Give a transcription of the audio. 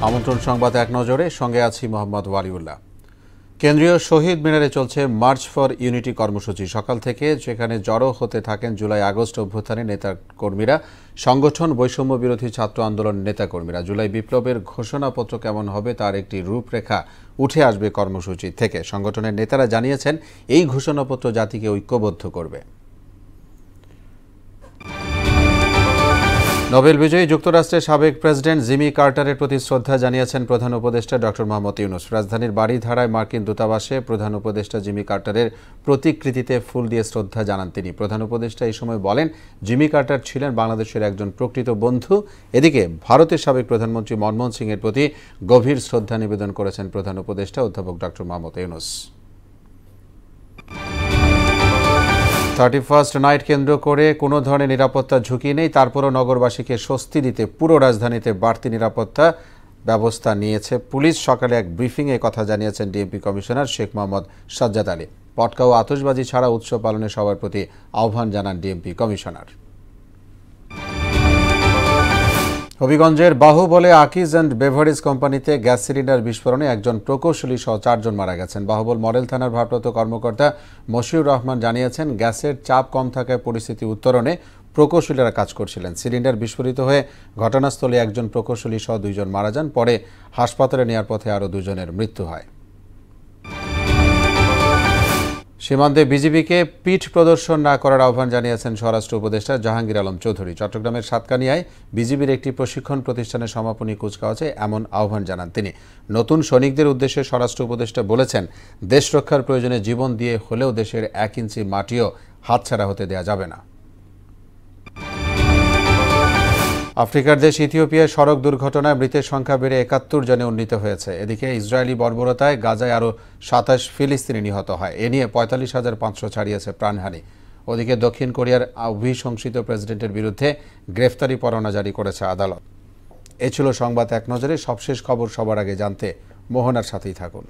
আমন্ত্রণ সংবাদ এক নজরে, সঙ্গে আছি মোহাম্মদ ওয়ালিউল্লাহ। কেন্দ্রীয় শহীদ মিনারে চলছে মার্চ ফর ইউনিটি কর্মসূচি। সকাল থেকে যেখানে জড়ো হতে থাকেন জুলাই আগস্ট অভ্যুত্থানের নেতাকর্মীরা, সংগঠন, বৈষম্য বিরোধী ছাত্র আন্দোলন নেতাকর্মীরা। জুলাই বিপ্লবের ঘোষণাপত্র কেমন হবে তার একটি রূপরেখা উঠে আসবে কর্মসূচি থেকে। সংগঠনের নেতারা জানিয়েছেন এই ঘোষণাপত্র জাতিকে ঐক্যবদ্ধ করবে। নোবেল বিজয়ী যুক্তরাষ্ট্রের সাবেক প্রেসিডেন্ট জিমি কার্টারের প্রতি শ্রদ্ধা জানিয়েছেন প্রধান উপদেষ্টা ডক্টর মোহাম্মদ ইউনূস। রাজধানীর বারিধারায় মার্কিন দূতাবাসে প্রধান উপদেষ্টা জিমি কার্টারের প্রতিকৃতিতে ফুল দিয়ে শ্রদ্ধা জানান তিনি। প্রধান উপদেষ্টা এই সময় বলেন, জিমি কার্টার ছিলেন বাংলাদেশের একজন প্রকৃত বন্ধু। এদিকে ভারতের সাবেক প্রধানমন্ত্রী মনমোহন সিংয়ের প্রতি গভীর শ্রদ্ধা নিবেদন করেছেন প্রধান উপদেষ্টা অধ্যাপক doctor Mohammad Yunus. 31st night কেন্দ্র করে কোনো ধরনের নিরাপত্তা ঝুঁকি নেই, তারপরও নগরবাসীকে স্বস্তি দিতে পুরো রাজধানীতে বাড়তি নিরাপত্তা ব্যবস্থা নিয়েছে পুলিশ। সকালে এক ব্রিফিংয়ে কথা জানিয়েছেন ডিএমপি কমিশনার শেখ মোহাম্মদ সাজ্জাদ আলী। পটকা ও আতশবাজি ছাড়া উৎসব পালনে সবার প্রতি আহ্বান জানান ডিএমপি কমিশনার। হবিগঞ্জের বাহুবলে আকিজ অ্যান্ড বেভারেজ কোম্পানিতে গ্যাস সিলিন্ডার বিস্ফোরণে একজন প্রকৌশলী সহ 4 জন মারা গেছেন। বাহুবল মডেল থানার ভারপ্রাপ্ত কর্মকর্তা মশিউর রহমান জানিয়েছেন, গ্যাসের চাপ কম থাকায় পরিস্থিতি উত্তরণে প্রকৌশলীরা কাজ করছিলেন। সিলিন্ডার বিস্ফোরিত হয়ে ঘটনাস্থলে একজন প্রকৌশলী সহ 2 জন মারা যান। পরে হাসপাতালে নেওয়ার পথে আরও 2 জনের মৃত্যু হয়। সীমান্তে বিজিবিকে পিঠ প্রদর্শন না করার আহ্বান জানিয়েছেন স্বরাষ্ট্র উপদেষ্টা জাহাঙ্গীর আলম চৌধুরী। চট্টগ্রামের সাতকানিয়ায় বিজিবির একটি প্রশিক্ষণ প্রতিষ্ঠানের সমাপনী কুচকাওয়াজে এমন আহ্বান জানান তিনি। নতুন সৈনিকদের উদ্দেশ্যে স্বরাষ্ট্র উপদেষ্টা বলেছেন, দেশ রক্ষার প্রয়োজনে জীবন দিয়ে হলেও দেশের 1 ইঞ্চি মাটিও হাতছাড়া হতে দেয়া যাবে না। আফ্রিকার দেশ ইথিওপিয়ায় সড়ক দুর্ঘটনায় মৃতের সংখ্যা বেড়ে 71 জনে উন্নীত হয়েছে। এদিকে ইসরায়েলি বর্বরতায় গাজায় আরও 27 ফিলিস্তিনি নিহত হয়। এ নিয়ে 45,500 ছাড়িয়েছে প্রাণহানি। ওদিকে দক্ষিণ কোরিয়ার অভিশংসিত প্রেসিডেন্টের বিরুদ্ধে গ্রেফতারি পরোয়ানা জারি করেছে আদালত। এ ছিল সংবাদ এক নজরে। সবশেষ খবর সবার আগে জানতে মোহনার সাথেই থাকুন।